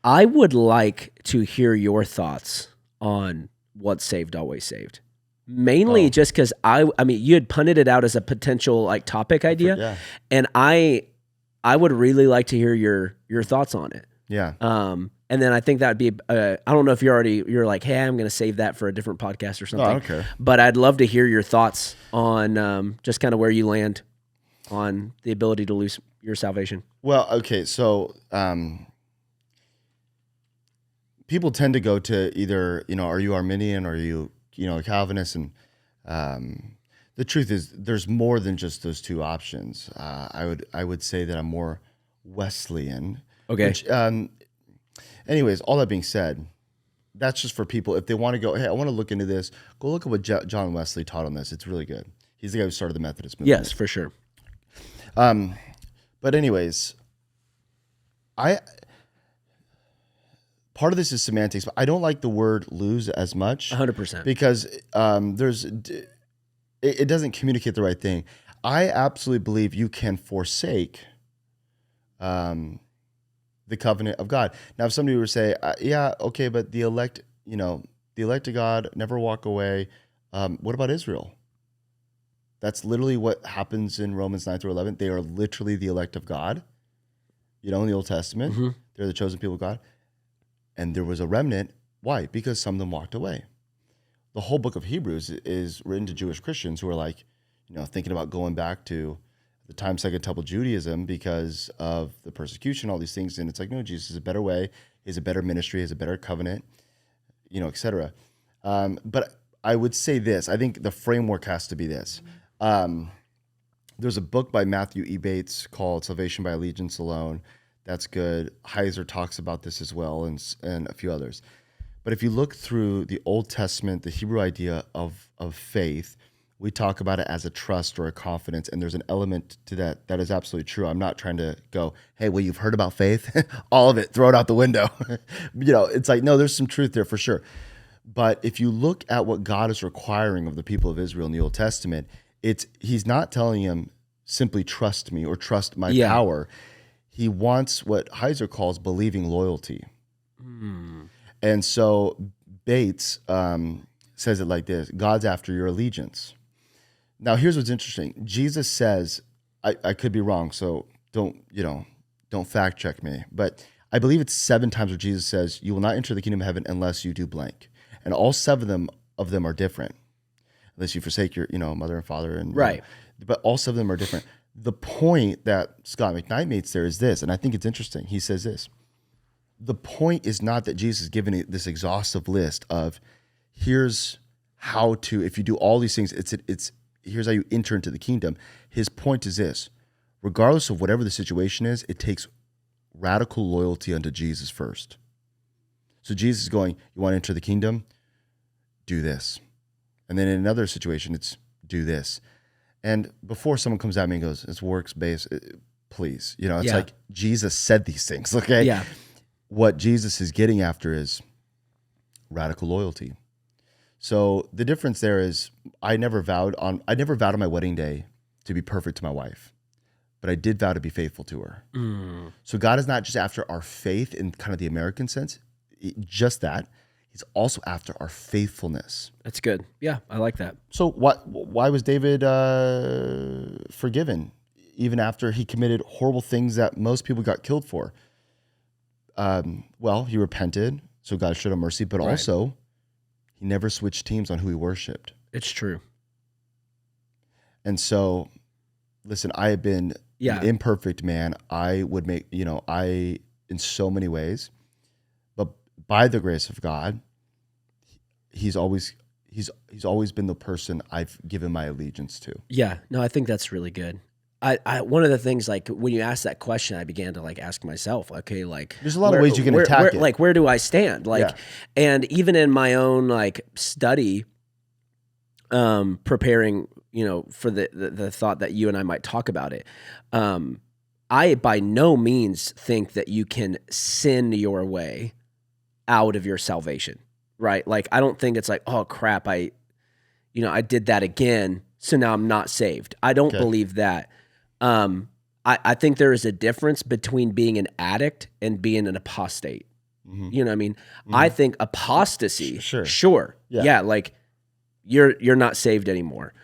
I would like to hear your thoughts on what's saved, always saved. Mainly just because I mean, you had punted it out as a potential like topic idea, and I would really like to hear your thoughts on it. Yeah. And then I think that'd be, I don't know if you're like, hey, I'm going to save that for a different podcast or something. No, I don't care. But I'd love to hear your thoughts on just kind of where you land on the ability to lose your salvation. Well, okay, so people tend to go to either, are you Arminian or are you, a Calvinist? And the truth is there's more than just those two options. I would say that I'm more Wesleyan. Okay. Which, anyways, all that being said, that's just for people. If they want to go, hey, I want to look into this, go look at what John Wesley taught on this. It's really good. He's the guy who started the Methodist movement. Yes, for sure. But anyways, part of this is semantics, but I don't like the word lose as much. 100%. Because it doesn't communicate the right thing. I absolutely believe you can forsake the covenant of God. Now, if somebody were to say, yeah, okay, but the elect of God never walk away. What about Israel? That's literally what happens in Romans 9 through 11. They are literally the elect of God. In the Old Testament, they're the chosen people of God. And there was a remnant. Why? Because some of them walked away. The whole book of Hebrews is written to Jewish Christians who are like, thinking about going back to the time Second Temple Judaism because of the persecution, all these things. And it's like, no, Jesus is a better way. He has a better ministry. He has a better covenant, et cetera. But I would say this. I think the framework has to be this. There's a book by Matthew E. Bates called Salvation by Allegiance Alone. That's good. Heiser talks about this as well, and a few others. But if you look through the Old Testament, the Hebrew idea of faith, we talk about it as a trust or a confidence, and there's an element to that is absolutely true. I'm not trying to go, hey, well, you've heard about faith? All of it, throw it out the window. It's like, no, there's some truth there for sure. But if you look at what God is requiring of the people of Israel in the Old Testament, he's not telling them simply trust me or trust my power. He wants what Heiser calls believing loyalty. And so Bates says it like this: God's after your allegiance. Now, here's what's interesting. Jesus says, I could be wrong, so don't fact check me, but I believe it's 7 times where Jesus says, you will not enter the kingdom of heaven unless you do blank. And all 7 of them are different. Unless you forsake your, mother and father. And right. But all 7 of them are different. The point that Scott McKnight makes there is this, and I think it's interesting. He says this: the point is not that Jesus is giving this exhaustive list of here's how to, if you do all these things, it's here's how you enter into the kingdom. His point is this: regardless of whatever the situation is, it takes radical loyalty unto Jesus first. So Jesus is going, you want to enter the kingdom? Do this. And then in another situation, it's do this. And before someone comes at me and goes, it's works-based, please. It's like Jesus said these things, okay? Yeah. What Jesus is getting after is radical loyalty. So the difference there is I never vowed on my wedding day to be perfect to my wife, but I did vow to be faithful to her. So God is not just after our faith in kind of the American sense, just that. He's also after our faithfulness. That's good. Yeah, I like that. So why was David forgiven even after he committed horrible things that most people got killed for? Well, he repented, so God showed him mercy, but also he never switched teams on who he worshiped. It's true. And so, listen, I have been an imperfect man. I would make, in so many ways, but by the grace of God, he's always been the person I've given my allegiance to. Yeah, no, I think that's really good. I one of the things, like when you asked that question, I began to ask myself, okay, there's a lot of ways you can attack it. Where do I stand? And even in my own study, preparing, for the thought that you and I might talk about it. I by no means think that you can sin your way out of your salvation, right? I don't think it's oh crap, I did that again, so now I'm not saved. I don't believe that. I think there is a difference between being an addict and being an apostate. You know what I mean? I think apostasy, Sure. yeah, like you're not saved anymore.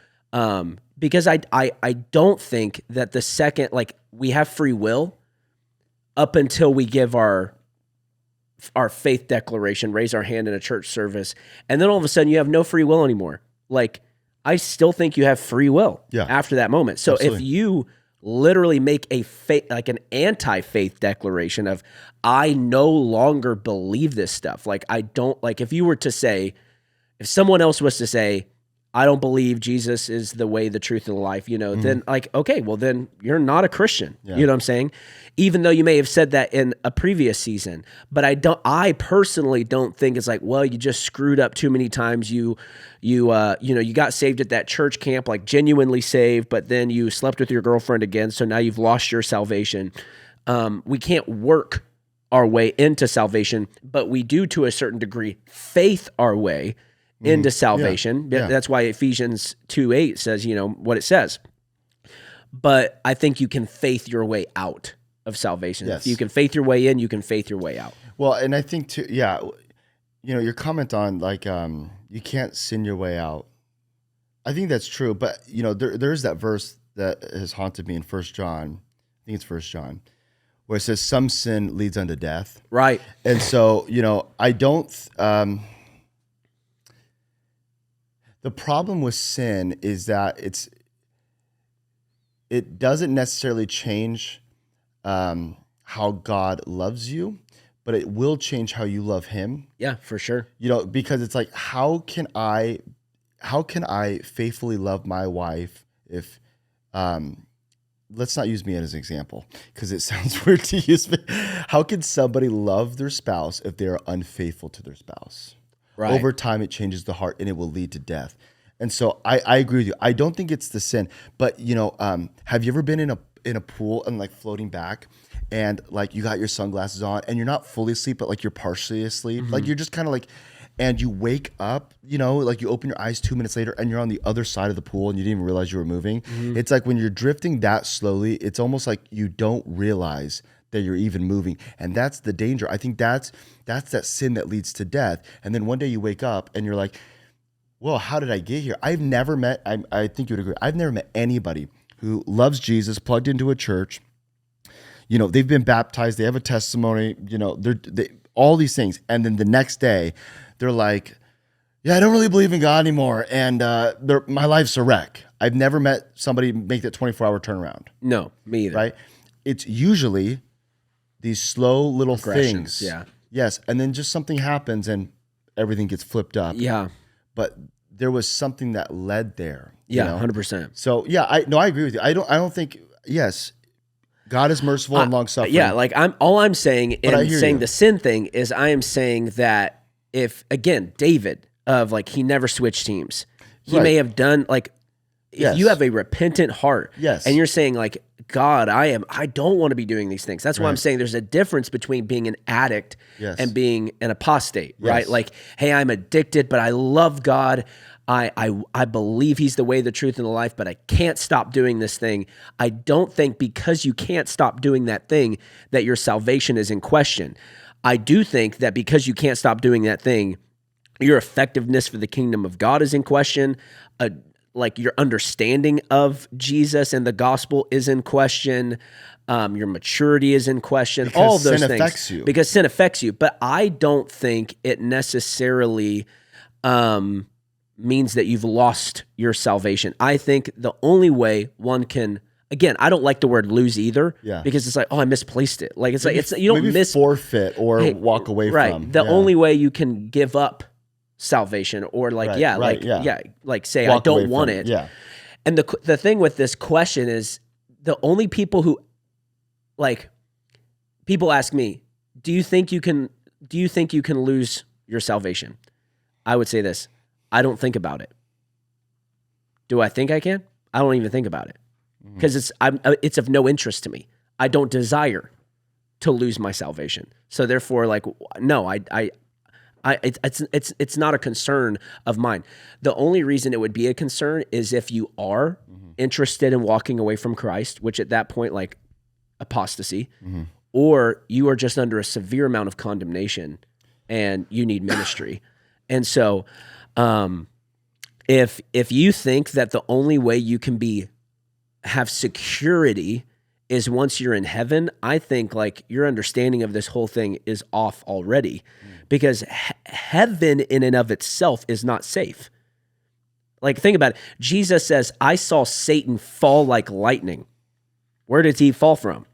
Because I don't think that the second, like, we have free will up until we give our faith declaration, raise our hand in a church service, and then all of a sudden you have no free will anymore. Like, I still think you have free will after that moment. So if you literally make a like an anti-faith declaration of, I no longer believe this stuff. Like, I don't, like, if you were to say, if someone else was to say, I don't believe Jesus is the way, the truth, and the life, you know, then, like, okay, well, then you're not a Christian. You know what I'm saying? Even though you may have said that in a previous season, but I personally don't think it's like, well, you just screwed up too many times. You got saved at that church camp, like genuinely saved, but then you slept with your girlfriend again. So now you've lost your salvation. We can't work our way into salvation, but we do, to a certain degree, faith our way into salvation. That's why Ephesians 2:8 says, you know, what it says. But I think you can faith your way out of salvation. If you can faith your way in, you can faith your way out. Well, and I think too, you know, your comment on, like, you can't sin your way out. I think that's true, but, you know, there's that verse that has haunted me in 1 John. I think it's 1 John, where it says some sin leads unto death. Right. And so, you know, I don't, the problem with sin is that it doesn't necessarily change how God loves you, but it will change how you love him. Yeah, for sure. You know, because it's like, how can I faithfully love my wife if, let's not use me as an example because it sounds weird to use me. How can somebody love their spouse if they are unfaithful to their spouse? Right. Over time, it changes the heart and it will lead to death. And so I agree with you. I don't think it's the sin, but, you know, have you ever been in a pool and, like, floating back, and, like, you got your sunglasses on and you're not fully asleep, but, like, you're partially asleep. Like, you're just kind of like, and you wake up, you know, like, you open your eyes 2 minutes later and you're on the other side of the pool and you didn't even realize you were moving. It's like when you're drifting that slowly, it's almost like you don't realize that you're even moving. And that's the danger. I think that's that sin that leads to death. And then one day you wake up and you're like, well, how did I get here? I've never met, I think you would agree, I've never met anybody who loves Jesus, plugged into a church, you know, they've been baptized, they have a testimony, you know, they all these things. And then the next day they're like, yeah, I don't really believe in God anymore. And my life's a wreck. I've never met somebody make that 24-hour turnaround. No, me either. Right? It's usually these slow little things. Yeah. Yes. And then just something happens and everything gets flipped up. Yeah. But there was something that led there. Yeah, 100%. So yeah, I agree with you. I don't think, yes, God is merciful and long suffering. Yeah, like I'm saying in saying the sin thing is I am saying that if, again, David, of, like, he never switched teams. He may have done, like, if you have a repentant heart, and you're saying, like, God, I don't want to be doing these things. That's why I'm saying there's a difference between being an addict and being an apostate, right? Like, hey, I'm addicted, but I love God. I believe he's the way, the truth, and the life, but I can't stop doing this thing. I don't think because you can't stop doing that thing that your salvation is in question. I do think that because you can't stop doing that thing, your effectiveness for the kingdom of God is in question. Like, your understanding of Jesus and the gospel is in question. Your maturity is in question. Because all of those things. Affects you. Because sin affects you. But I don't think it necessarily means that you've lost your salvation. I think the only way one can, again, I don't like the word lose either, because it's like, oh, I misplaced it. Like, it's maybe, like, you don't forfeit or walk away from. The only way you can give up salvation or, like, like say, walk, I don't want it. Yeah. And the thing with this question is, the only people who, like, people ask me, do you think you can lose your salvation? I would say this: I don't think about it. Do I think I can? I don't even think about it, because it's of no interest to me. I don't desire to lose my salvation. So therefore, like, no, it's not a concern of mine. The only reason it would be a concern is if you are interested in walking away from Christ, which at that point, like, apostasy, or you are just under a severe amount of condemnation and you need ministry. And so if you think that the only way you can have security is once you're in heaven, I think like your understanding of this whole thing is off already, because heaven in and of itself is not safe. Like, think about it. Jesus says, I saw Satan fall like lightning. Where did he fall from?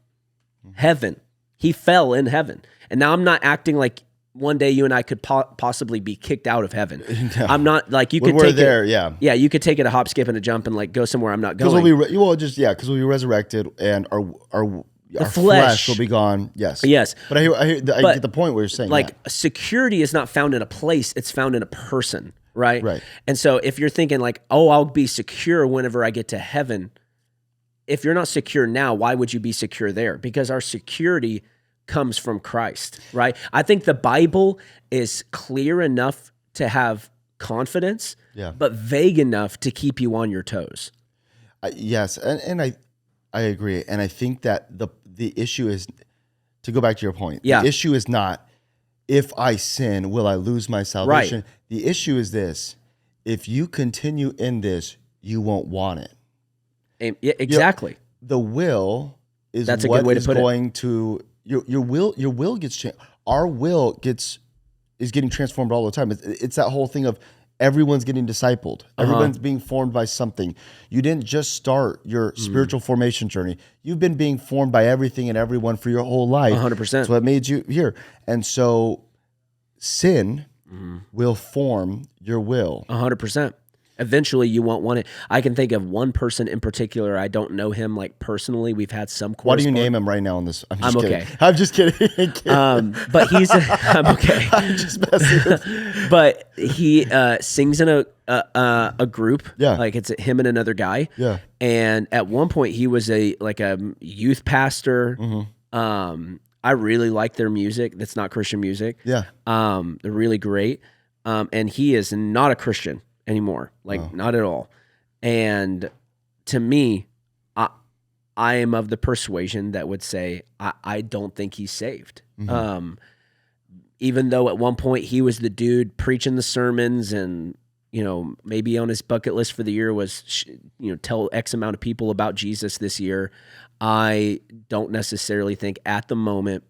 Heaven. He fell in heaven. And now I'm not acting like one day you and I could possibly be kicked out of heaven. No. I'm not like you could take there, it. Yeah, you could take it a hop, skip, and a jump and like go somewhere I'm not going. Because we'll be resurrected and our flesh will be gone. Yes. But I get the point where you're saying like security is not found in a place; it's found in a person, right? Right. And so if you're thinking like, oh, I'll be secure whenever I get to heaven, if you're not secure now, why would you be secure there? Because our security comes from Christ, right? I think the Bible is clear enough to have confidence, but vague enough to keep you on your toes. Yes, and I agree, and I think that the issue is, to go back to your point, the issue is not if I sin, will I lose my salvation? Right. The issue is this: if you continue in this, you won't want it. Yeah, exactly. The will is that's a good way to put going to. Your will gets changed. Our will is getting transformed all the time. It's that whole thing of everyone's getting discipled. Everyone's being formed by something. You didn't just start your spiritual formation journey. You've been being formed by everything and everyone for your whole life. 100%. That's what made you here. And so sin will form your will. 100%. Eventually, you won't want it. I can think of one person in particular. I don't know him like personally. We've had some correspondence. Why do you name him right now on this? I'm okay. I'm just kidding. But I'm okay. I'm just messing with you. But he sings in a group. Yeah. Like it's him and another guy. Yeah. And at one point, he was a youth pastor. I really like their music. That's not Christian music. Yeah. They're really great. And he is not a Christian anymore, not at all. And to me, I am of the persuasion that would say I don't think he's saved. Even though at one point he was the dude preaching the sermons, and maybe on his bucket list for the year was tell X amount of people about Jesus this year. I don't necessarily think at the moment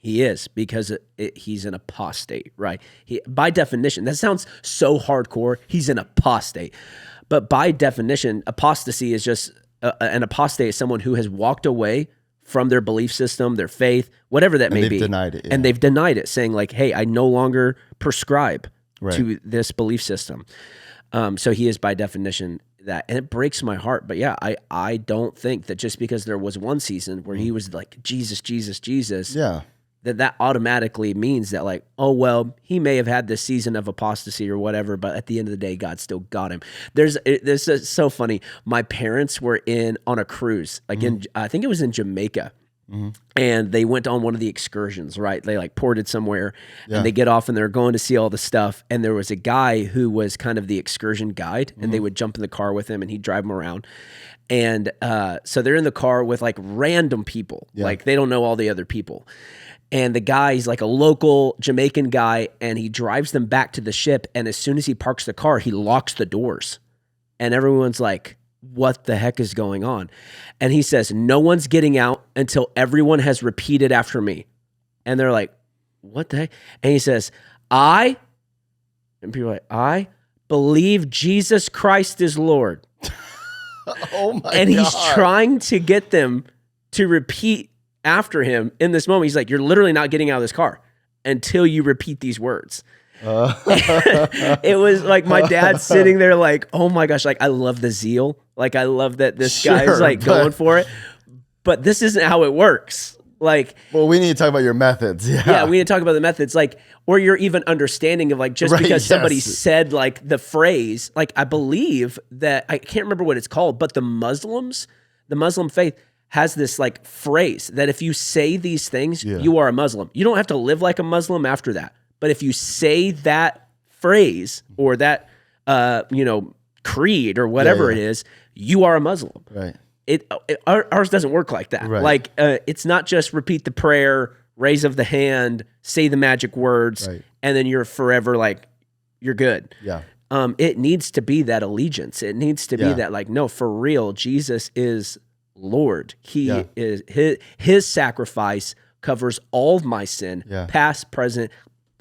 he is, because he's an apostate, right? By definition, that sounds so hardcore. He's an apostate. But by definition, apostasy is just an apostate is someone who has walked away from their belief system, their faith, whatever that may be. Denied it. Yeah. And they've denied it, saying like, hey, I no longer prescribe to this belief system. So he is by definition that, and it breaks my heart. But yeah, I don't think that just because there was one season where he was like, Jesus, Jesus, Jesus. Yeah. That automatically means that like, oh, well, he may have had this season of apostasy or whatever, but at the end of the day, God still got him. This is so funny. My parents were on a cruise, like I think it was in Jamaica, and they went on one of the excursions, right? They like ported somewhere, and they get off and they're going to see all the stuff. And there was a guy who was kind of the excursion guide, and they would jump in the car with him and he'd drive them around. And so they're in the car with like random people, like they don't know all the other people. And the guy, he's like a local Jamaican guy, and he drives them back to the ship. And as soon as he parks the car, he locks the doors. And everyone's like, what the heck is going on? And he says, no one's getting out until everyone has repeated after me. And they're like, what the heck? And he says, and people are like, I believe Jesus Christ is Lord. Oh my God. And he's trying to get them to repeat after him in this moment. He's like, you're literally not getting out of this car until you repeat these words. It was like my dad sitting there like, oh my gosh, like I love the zeal. Like I love that this guy is like going for it, but this isn't how it works. Like, well, we need to talk about your methods. Yeah, we need to talk about the methods, like, or your even understanding of like, just because somebody said like the phrase, like I believe that, I can't remember what it's called, but the Muslim faith has this like phrase that if you say these things, you are a Muslim. You don't have to live like a Muslim after that. But if you say that phrase or that, creed or whatever it is, you are a Muslim. Right. ours doesn't work like that. Right. Like it's not just repeat the prayer, raise of the hand, say the magic words, Right. and then you're forever like you're good. Yeah. It needs to be that allegiance. It needs to be Yeah. that like, no, for real, Jesus is Lord. He Yeah. is his sacrifice covers all of my sin, Yeah. past, present,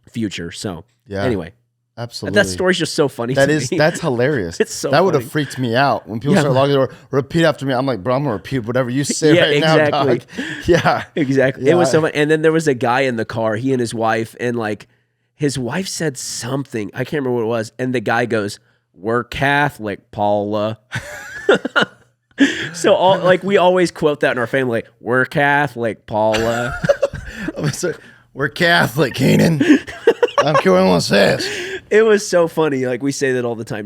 future. So Yeah. anyway, Absolutely. that story's just so funny. That's me. hilarious. It's so that would have funny. freaked me out when people Yeah. start locking the door. Repeat after me. I'm like, bro, I'm gonna repeat whatever you say Yeah, right now, exactly. dog. Yeah, Exactly. Yeah. It was so fun. And then there was a guy in the car, he and his wife, and like his wife said something. I can't remember what it was. And the guy goes, "We're Catholic, Paula." So all like we always quote that in our family, like, "We're Catholic, Paula." We're Catholic, Keenan. I don't care what anyone says. It was so funny. Like we say that all the time now.